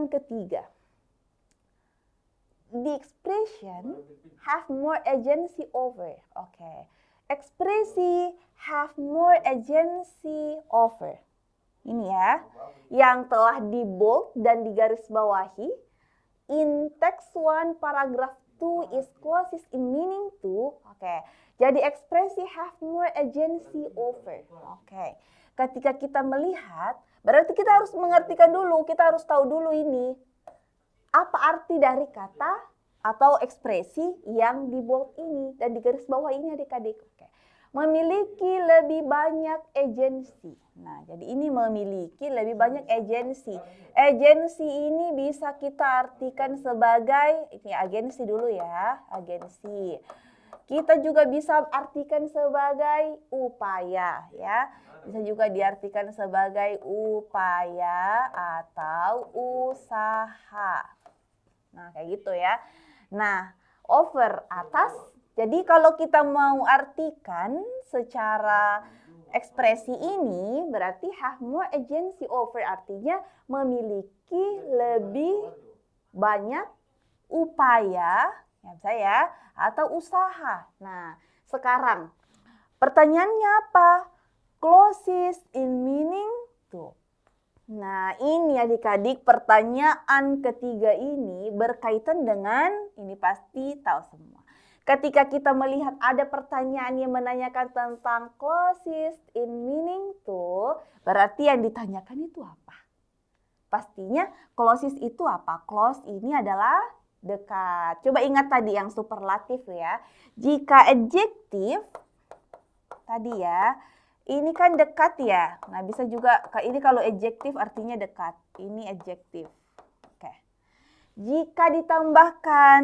yang ketiga. The expression have more agency over. Oke. Ekspresi have more agency over. Ini ya, yang telah di bold dan digaris bawahi. In text 1 paragraph 2 is closest in meaning to. Oke. Jadi ekspresi have more agency over. Oke. Ketika kita melihat, berarti kita harus mengertikan dulu, kita harus tahu dulu ini. Apa arti dari kata atau ekspresi yang di bold ini dan di garis bawah ini adik-adik. Oke. Memiliki lebih banyak agensi. Nah, jadi ini memiliki lebih banyak agensi. Agensi ini bisa kita artikan sebagai, ini agensi dulu ya, agensi. Kita juga bisa artikan sebagai upaya ya. Bisa juga diartikan sebagai upaya atau usaha. Nah, kayak gitu ya. Nah, over atas. Jadi kalau kita mau artikan secara ekspresi ini berarti have more agency over, artinya memiliki lebih banyak upaya, ya saya, atau usaha. Nah, sekarang pertanyaannya apa? Closest in meaning to. Nah, ini adik-adik pertanyaan ketiga ini berkaitan dengan, ini pasti tahu semua. Ketika kita melihat ada pertanyaan yang menanyakan tentang closest in meaning to, berarti yang ditanyakan itu apa? Pastinya closest itu apa? Close ini adalah dekat. Coba ingat tadi yang superlatif ya. Jika adjektif, tadi ya, ini kan dekat ya. Nah, bisa juga, ini kalau adjektif artinya dekat. Ini adjektif. Oke. Jika ditambahkan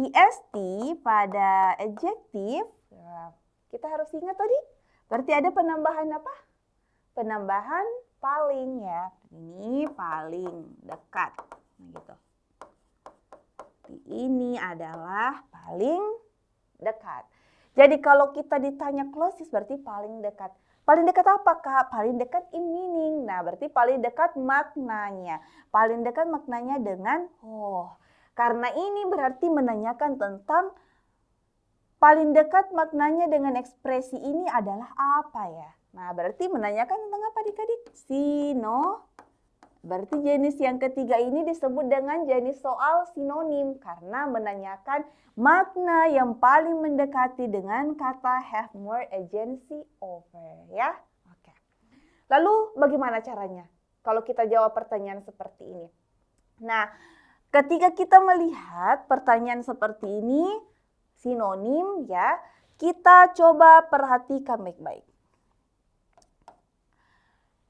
est pada adjektif, kita harus ingat tadi. Berarti ada penambahan apa? Penambahan paling ya. Ini paling dekat. Nah, gitu. Ini adalah paling dekat. Jadi kalau kita ditanya closest berarti paling dekat. Paling dekat apa Kak? Paling dekat in meaning. Nah, berarti paling dekat maknanya. Paling dekat maknanya dengan karena ini berarti menanyakan tentang paling dekat maknanya dengan ekspresi ini adalah apa ya? Nah, berarti menanyakan tentang apa adik-adik? Berarti jenis yang ketiga ini disebut dengan jenis soal sinonim karena menanyakan makna yang paling mendekati dengan kata have more agency over ya. Oke. Lalu bagaimana caranya kalau kita jawab pertanyaan seperti ini? Nah, ketika kita melihat pertanyaan seperti ini sinonim ya, kita coba perhatikan baik-baik.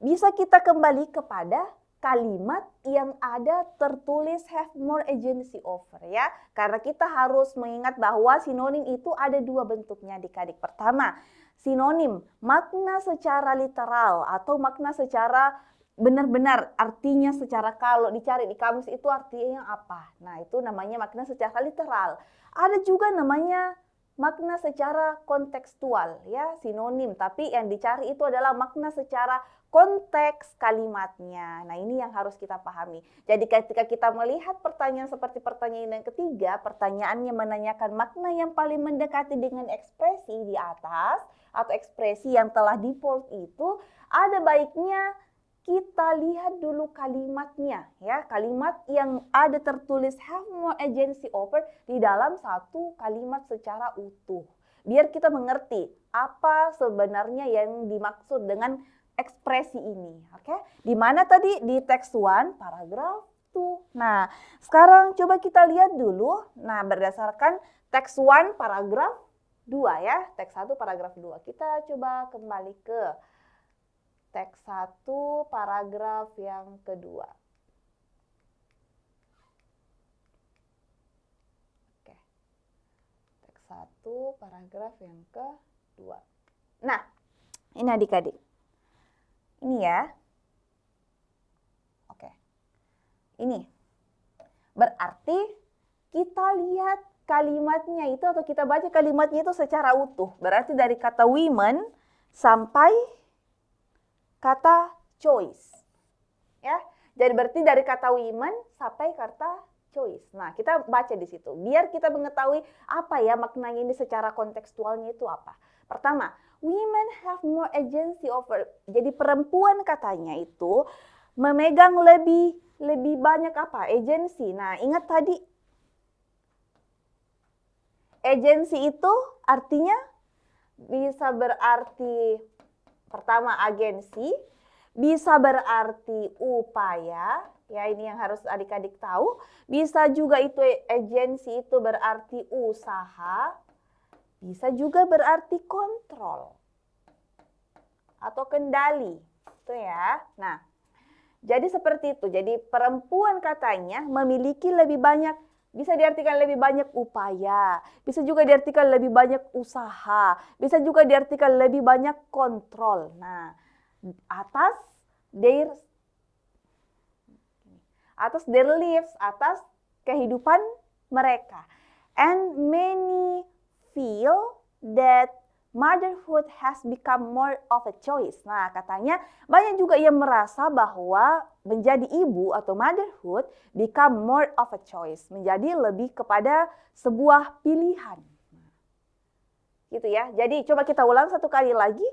Bisa kita kembali kepada kalimat yang ada tertulis have more agency over ya. Karena kita harus mengingat bahwa sinonim itu ada dua bentuknya adik-adik. Pertama, sinonim makna secara literal atau makna secara benar-benar artinya secara kalau dicari di kamus itu artinya apa. Nah, itu namanya makna secara literal. Ada juga namanya makna secara kontekstual ya, sinonim, tapi yang dicari itu adalah makna secara konteks kalimatnya. Nah, ini yang harus kita pahami. Jadi ketika kita melihat pertanyaan seperti pertanyaan yang ketiga, pertanyaannya menanyakan makna yang paling mendekati dengan ekspresi di atas atau ekspresi yang telah di bold itu, ada baiknya kita lihat dulu kalimatnya ya, kalimat yang ada tertulis have more agency over di dalam satu kalimat secara utuh. Biar kita mengerti apa sebenarnya yang dimaksud dengan ekspresi ini, oke? Di mana tadi di text 1 paragraf 2. Nah, sekarang coba kita lihat dulu. Nah, berdasarkan text 1 paragraf 2 ya, teks 1 paragraf 2. Kita coba kembali ke teks 1 paragraf yang kedua. Oke. Teks 1 paragraf yang kedua. Nah, ini adik-adik. Ini ya. Oke. Ini. Berarti kita lihat kalimatnya itu atau kita baca kalimatnya itu secara utuh. Berarti dari kata women sampai kata choice. Ya. Jadi berarti dari kata women sampai kata choice. Nah, kita baca di situ. Biar kita mengetahui apa ya maknanya ini secara kontekstualnya itu apa. Pertama, women have more agency over. Jadi perempuan katanya itu memegang lebih banyak apa? Agency. Nah, ingat tadi agency itu artinya bisa berarti pertama agensi, bisa berarti upaya, ya ini yang harus adik-adik tahu. Bisa juga itu agensi itu berarti usaha, bisa juga berarti kontrol atau kendali. Itu ya. Nah, jadi seperti itu. Jadi perempuan katanya memiliki lebih banyak, bisa diartikan lebih banyak upaya, bisa juga diartikan lebih banyak usaha, bisa juga diartikan lebih banyak kontrol. Nah, atas their lives, atas kehidupan mereka. And many feel that motherhood has become more of a choice. Nah, katanya banyak juga yang merasa bahwa menjadi ibu atau motherhood become more of a choice. Menjadi lebih kepada sebuah pilihan. Gitu ya. Jadi coba kita ulang satu kali lagi.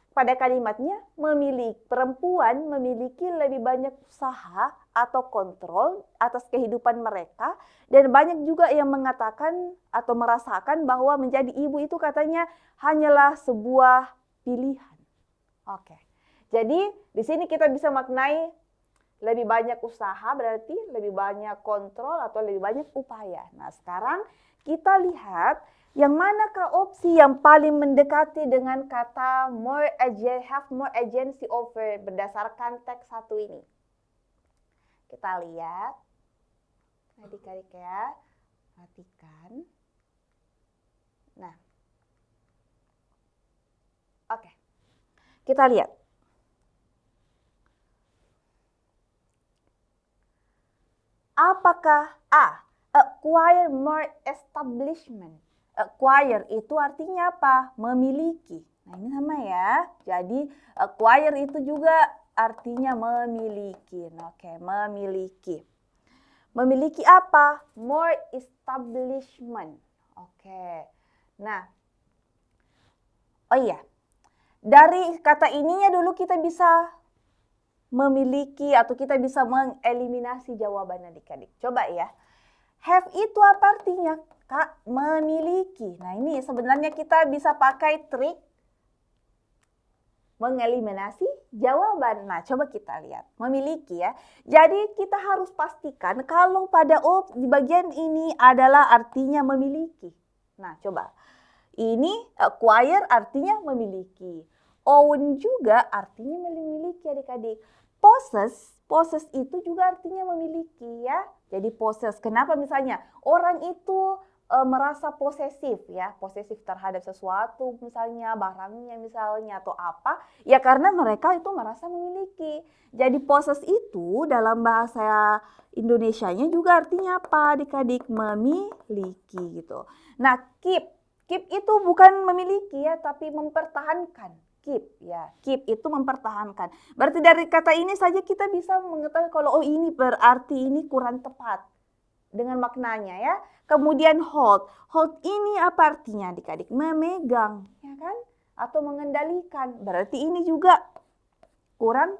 Pada kalimatnya, perempuan memiliki lebih banyak usaha atau kontrol atas kehidupan mereka. Dan banyak juga yang mengatakan atau merasakan bahwa menjadi ibu itu katanya hanyalah sebuah pilihan. Oke. Jadi di sini kita bisa maknai lebih banyak usaha berarti lebih banyak kontrol atau lebih banyak upaya. Nah, sekarang kita lihat yang manakah opsi yang paling mendekati dengan kata have more agency over berdasarkan teks satu ini. Kita lihat. Adik-adik ya. Perhatikan. Nah. Oke. Kita lihat. Apakah A. Acquire more establishment. Acquire itu artinya apa? Memiliki. Nah, ini sama ya. Jadi acquire itu juga artinya memiliki. Oke, memiliki. Memiliki apa? More establishment. Oke. Nah. Oh iya. Dari kata ininya dulu kita bisa memiliki atau kita bisa mengeliminasi jawaban adik-adik. Coba ya. Have itu apa artinya? Kak, memiliki. Nah, ini sebenarnya kita bisa pakai trik mengeliminasi jawaban. Nah, coba kita lihat. Memiliki ya. Jadi kita harus pastikan kalau pada di bagian ini adalah artinya memiliki. Nah, coba. Ini acquire artinya memiliki. Own juga artinya memiliki adik-adik. Possess itu juga artinya memiliki ya. Jadi possess. Kenapa misalnya orang itu merasa posesif ya, posesif terhadap sesuatu misalnya, barangnya misalnya atau apa, ya karena mereka itu merasa memiliki. Jadi possess itu dalam bahasa Indonesianya juga artinya apa adik-adik? Memiliki gitu. Nah, keep itu bukan memiliki ya, tapi mempertahankan. Keep ya, keep itu mempertahankan. Berarti dari kata ini saja kita bisa mengetahui kalau ini berarti ini kurang tepat dengan maknanya ya. Kemudian hold ini apa artinya adik-adik? Memegang ya kan? Atau mengendalikan. Berarti ini juga kurang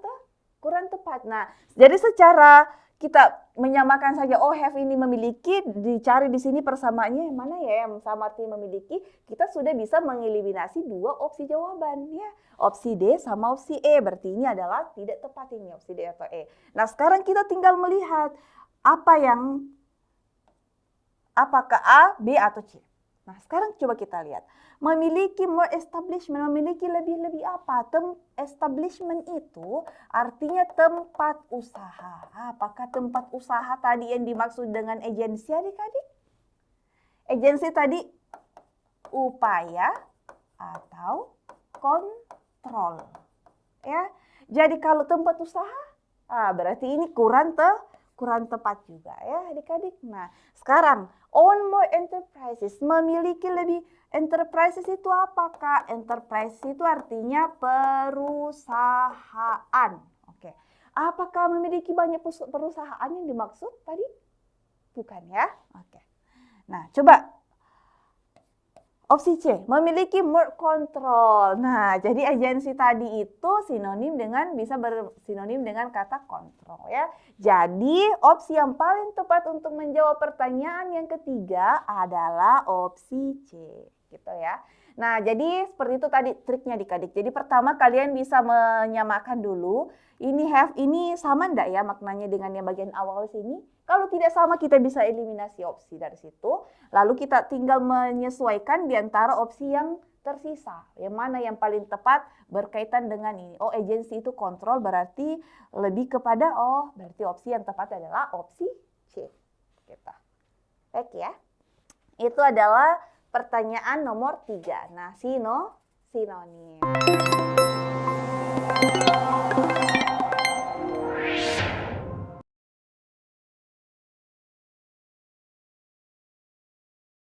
tepat. Nah, jadi secara kita menyamakan saja, have ini memiliki, dicari di sini persamaannya yang mana ya yang sama artinya memiliki, kita sudah bisa mengeliminasi dua opsi jawaban ya. Opsi D sama opsi E, berarti ini adalah tidak tepat ini opsi D atau E. Nah, sekarang kita tinggal melihat apakah A, B atau C. Nah, sekarang coba kita lihat. Memiliki more establishment, memiliki lebih apa? Establishment itu artinya tempat usaha. Apakah tempat usaha tadi yang dimaksud dengan agensi adik-adik? Agensi tadi upaya atau kontrol. Ya. Jadi kalau tempat usaha, berarti ini kurang tepat juga ya adik-adik. Nah, sekarang own more enterprises, memiliki lebih. Enterprises itu apa Kak? Enterprise itu artinya perusahaan. Oke. Apakah memiliki banyak perusahaan yang dimaksud tadi? Bukan ya? Oke. Nah, coba opsi C, memiliki more control. Nah, jadi agensi tadi itu sinonim dengan bisa bersinonim dengan kata kontrol ya. Jadi, opsi yang paling tepat untuk menjawab pertanyaan yang ketiga adalah opsi C, gitu ya. Nah, jadi seperti itu tadi triknya Adik-adik. Jadi pertama kalian bisa menyamakan dulu, ini have ini sama enggak ya maknanya dengan yang bagian awal sini? Kalau tidak sama kita bisa eliminasi opsi dari situ. Lalu kita tinggal menyesuaikan di antara opsi yang tersisa. Yang mana yang paling tepat berkaitan dengan ini. Oh, agensi itu kontrol berarti lebih kepada, berarti opsi yang tepat adalah opsi C. Gitu. Baik ya. Itu adalah pertanyaan nomor 3. Nah, sinonim.